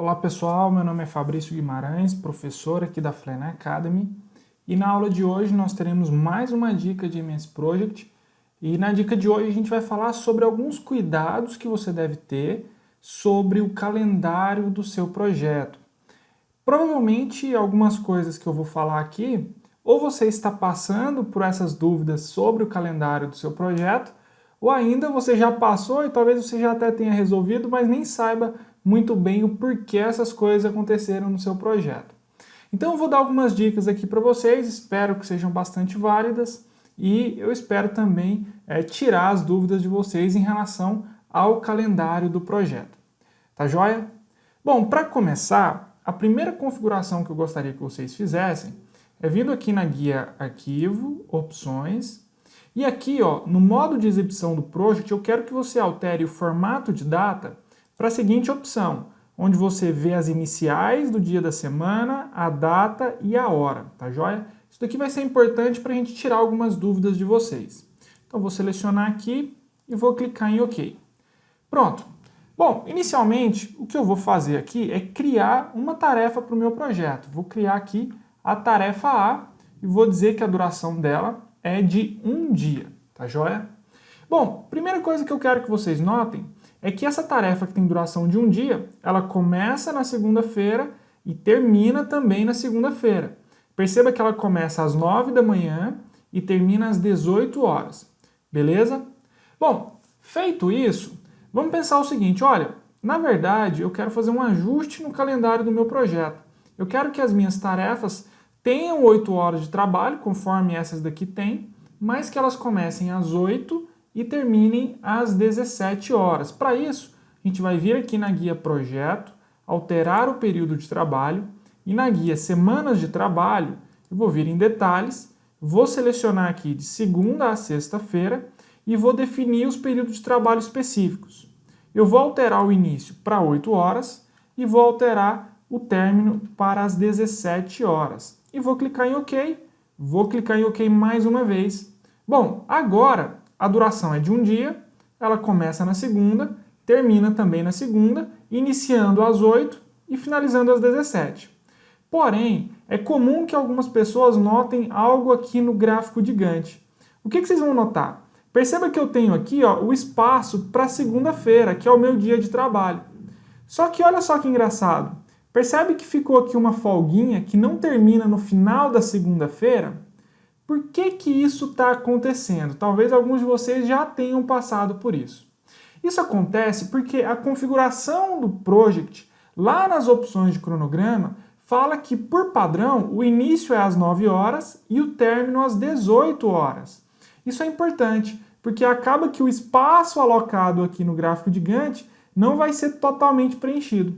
Olá pessoal, meu nome é Fabrício Guimarães, professor aqui da Flen Academy, e na aula de hoje nós teremos mais uma dica de MS Project, e na dica de hoje a gente vai falar sobre alguns cuidados que você deve ter sobre o calendário do seu projeto. Provavelmente algumas coisas que eu vou falar aqui, ou você está passando por essas dúvidas sobre o calendário do seu projeto, ou ainda você já passou e talvez você já até tenha resolvido, mas nem saiba muito bem o porquê essas coisas aconteceram no seu projeto. Então eu vou dar algumas dicas aqui para vocês, espero que sejam bastante válidas e eu espero também tirar as dúvidas de vocês em relação ao calendário do projeto. Tá joia? Bom, para começar, a primeira configuração que eu gostaria que vocês fizessem é vindo aqui na guia Arquivo, Opções, e aqui ó, no modo de exibição do Project eu quero que você altere o formato de data para a seguinte opção, onde você vê as iniciais do dia da semana, a data e a hora, tá joia? Isso daqui vai ser importante para a gente tirar algumas dúvidas de vocês. Então vou selecionar aqui e vou clicar em OK. Pronto. Bom, inicialmente o que eu vou fazer aqui é criar uma tarefa para o meu projeto. Vou criar aqui a tarefa A e vou dizer que a duração dela é de um dia, tá joia? Bom, primeira coisa que eu quero que vocês notem é que essa tarefa que tem duração de um dia, ela começa na segunda-feira e termina também na segunda-feira. Perceba que ela começa às 9 da manhã e termina às 18 horas, beleza? Bom, feito isso, vamos pensar o seguinte, olha, na verdade eu quero fazer um ajuste no calendário do meu projeto. Eu quero que as minhas tarefas tenham 8 horas de trabalho, conforme essas daqui têm, mas que elas comecem às 8 e terminem às 17 horas. Para isso, a gente vai vir aqui na guia Projeto, alterar o período de trabalho, e na guia Semanas de Trabalho, eu vou vir em Detalhes, vou selecionar aqui de segunda a sexta-feira e vou definir os períodos de trabalho específicos. Eu vou alterar o início para 8 horas e vou alterar o término para as 17 horas. E vou clicar em OK. Vou clicar em OK mais uma vez. Bom, agora a duração é de um dia, ela começa na segunda, termina também na segunda, iniciando às 8 e finalizando às 17. Porém, é comum que algumas pessoas notem algo aqui no gráfico de Gantt. O que vocês vão notar? Perceba que eu tenho aqui ó, o espaço para segunda-feira, que é o meu dia de trabalho. Só que olha só que engraçado. Percebe que ficou aqui uma folguinha que não termina no final da segunda-feira? Por que que isso está acontecendo? Talvez alguns de vocês já tenham passado por isso. Isso acontece porque a configuração do Project, lá nas opções de cronograma, fala que, por padrão, o início é às 9 horas e o término às 18 horas. Isso é importante, porque acaba que o espaço alocado aqui no gráfico de Gantt não vai ser totalmente preenchido.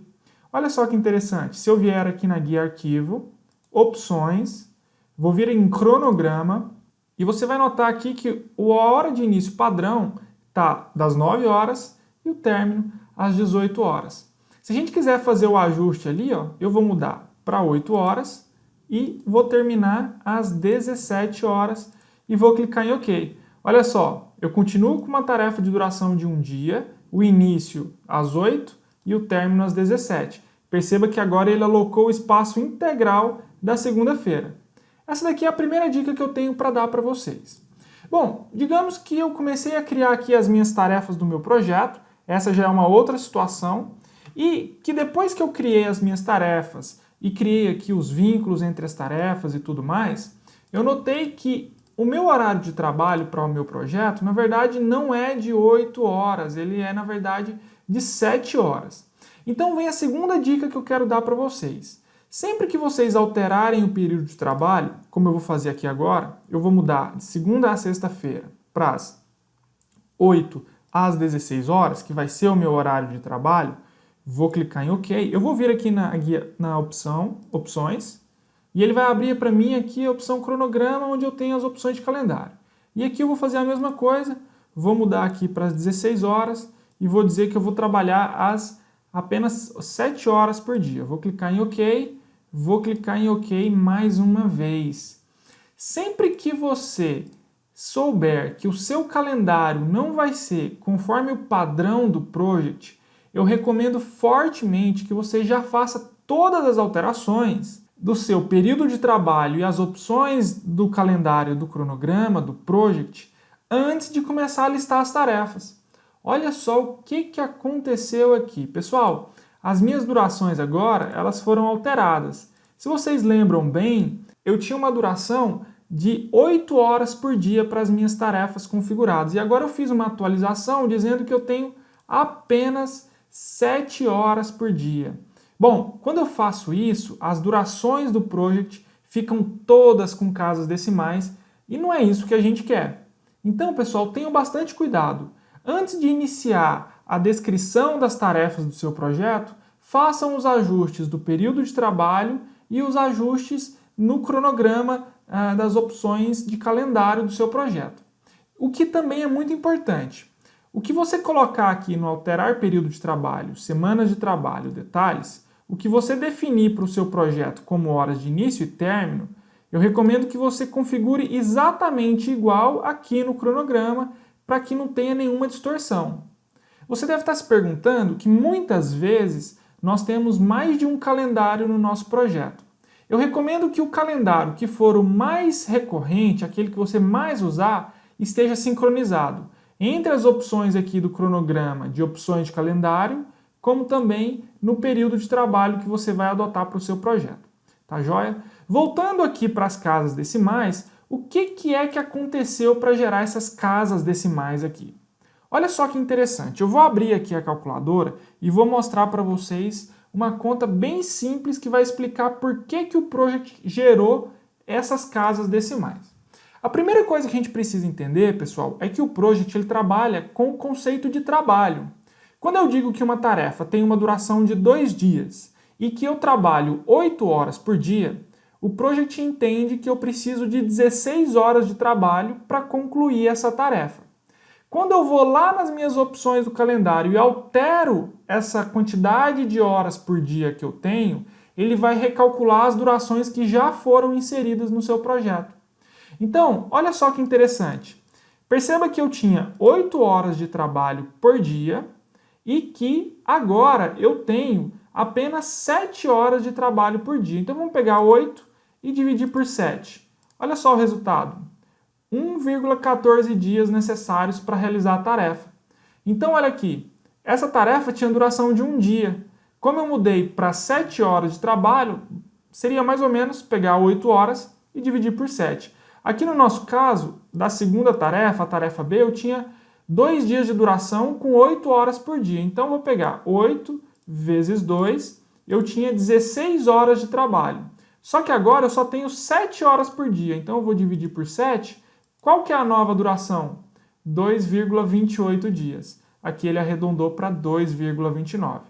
Olha só que interessante, se eu vier aqui na guia Arquivo, Opções, vou vir em Cronograma, e você vai notar aqui que a hora de início padrão está das 9 horas e o término às 18 horas. Se a gente quiser fazer o ajuste ali, ó, eu vou mudar para 8 horas e vou terminar às 17 horas e vou clicar em OK. Olha só, eu continuo com uma tarefa de duração de um dia, o início às 8 e o término às 17. Perceba que agora ele alocou o espaço integral da segunda-feira. Essa daqui é a primeira dica que eu tenho para dar para vocês. Bom, digamos que eu comecei a criar aqui as minhas tarefas do meu projeto, essa já é uma outra situação, e que depois que eu criei as minhas tarefas e criei aqui os vínculos entre as tarefas e tudo mais, eu notei que o meu horário de trabalho para o meu projeto, na verdade, não é de 8 horas, ele é, na verdade, de 7 horas. Então vem a segunda dica que eu quero dar para vocês. Sempre que vocês alterarem o período de trabalho, como eu vou fazer aqui agora, eu vou mudar de segunda a sexta-feira para as 8 às 16 horas, que vai ser o meu horário de trabalho, vou clicar em OK. Eu vou vir aqui na opção Opções, e ele vai abrir para mim aqui a opção Cronograma, onde eu tenho as opções de calendário. E aqui eu vou fazer a mesma coisa, vou mudar aqui para as 16 horas e vou dizer que eu vou trabalhar apenas 7 horas por dia. Vou clicar em OK, vou clicar em OK mais uma vez. Sempre que você souber que o seu calendário não vai ser conforme o padrão do Project, eu recomendo fortemente que você já faça todas as alterações do seu período de trabalho e as opções do calendário, do cronograma, do project, antes de começar a listar as tarefas. Olha só o que aconteceu aqui. Pessoal, as minhas durações agora, elas foram alteradas. Se vocês lembram bem, eu tinha uma duração de 8 horas por dia para as minhas tarefas configuradas. E agora eu fiz uma atualização dizendo que eu tenho apenas 7 horas por dia. Bom, quando eu faço isso, as durações do project ficam todas com casas decimais e não é isso que a gente quer. Então, pessoal, tenham bastante cuidado. Antes de iniciar a descrição das tarefas do seu projeto, façam os ajustes do período de trabalho e os ajustes no cronograma das opções de calendário do seu projeto. O que também é muito importante. O que você colocar aqui no alterar período de trabalho, semanas de trabalho, detalhes, o que você definir para o seu projeto como horas de início e término, eu recomendo que você configure exatamente igual aqui no cronograma para que não tenha nenhuma distorção. Você deve estar se perguntando que muitas vezes nós temos mais de um calendário no nosso projeto. Eu recomendo que o calendário que for o mais recorrente, aquele que você mais usar, esteja sincronizado entre as opções aqui do cronograma de opções de calendário, como também no período de trabalho que você vai adotar para o seu projeto. Tá joia? Voltando aqui para as casas decimais, o que é que aconteceu para gerar essas casas decimais aqui? Olha só que interessante. Eu vou abrir aqui a calculadora e vou mostrar para vocês uma conta bem simples que vai explicar por que o project gerou essas casas decimais. A primeira coisa que a gente precisa entender, pessoal, é que o project ele trabalha com o conceito de trabalho. Quando eu digo que uma tarefa tem uma duração de 2 dias e que eu trabalho 8 horas por dia, o project entende que eu preciso de 16 horas de trabalho para concluir essa tarefa. Quando eu vou lá nas minhas opções do calendário e altero essa quantidade de horas por dia que eu tenho, ele vai recalcular as durações que já foram inseridas no seu projeto. Então, olha só que interessante. Perceba que eu tinha 8 horas de trabalho por dia e que agora eu tenho apenas 7 horas de trabalho por dia. Então vamos pegar 8 e dividir por 7. Olha só o resultado. 1,14 dias necessários para realizar a tarefa. Então, olha aqui, essa tarefa tinha duração de 1 dia. Como eu mudei para 7 horas de trabalho, seria mais ou menos pegar 8 horas e dividir por 7. Aqui no nosso caso, da segunda tarefa, a tarefa B, eu tinha 2 dias de duração com 8 horas por dia. Então, eu vou pegar 8 vezes 2, eu tinha 16 horas de trabalho. Só que agora eu só tenho 7 horas por dia, então eu vou dividir por 7. Qual que é a nova duração? 2,28 dias. Aqui ele arredondou para 2,29.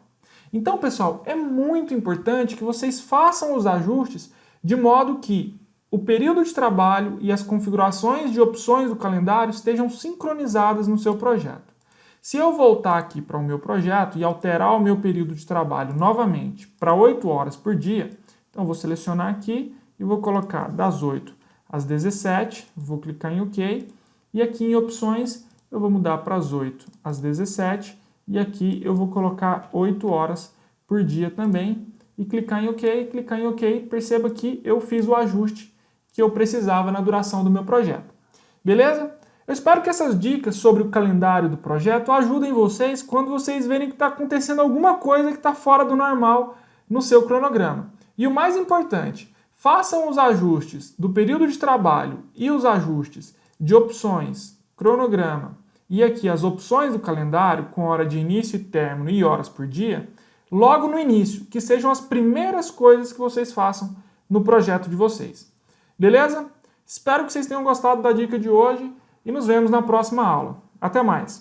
Então, pessoal, é muito importante que vocês façam os ajustes de modo que o período de trabalho e as configurações de opções do calendário estejam sincronizadas no seu projeto. Se eu voltar aqui para o meu projeto e alterar o meu período de trabalho novamente para 8 horas por dia, então eu vou selecionar aqui e vou colocar das 8 às 17, vou clicar em OK, e aqui em opções eu vou mudar para as 8 às 17, e aqui eu vou colocar 8 horas por dia também, e clicar em OK, perceba que eu fiz o ajuste que eu precisava na duração do meu projeto. Beleza? Eu espero que essas dicas sobre o calendário do projeto ajudem vocês quando vocês verem que está acontecendo alguma coisa que está fora do normal no seu cronograma. E o mais importante, façam os ajustes do período de trabalho e os ajustes de opções, cronograma e aqui as opções do calendário com hora de início e término e horas por dia, logo no início, que sejam as primeiras coisas que vocês façam no projeto de vocês. Beleza? Espero que vocês tenham gostado da dica de hoje e nos vemos na próxima aula. Até mais!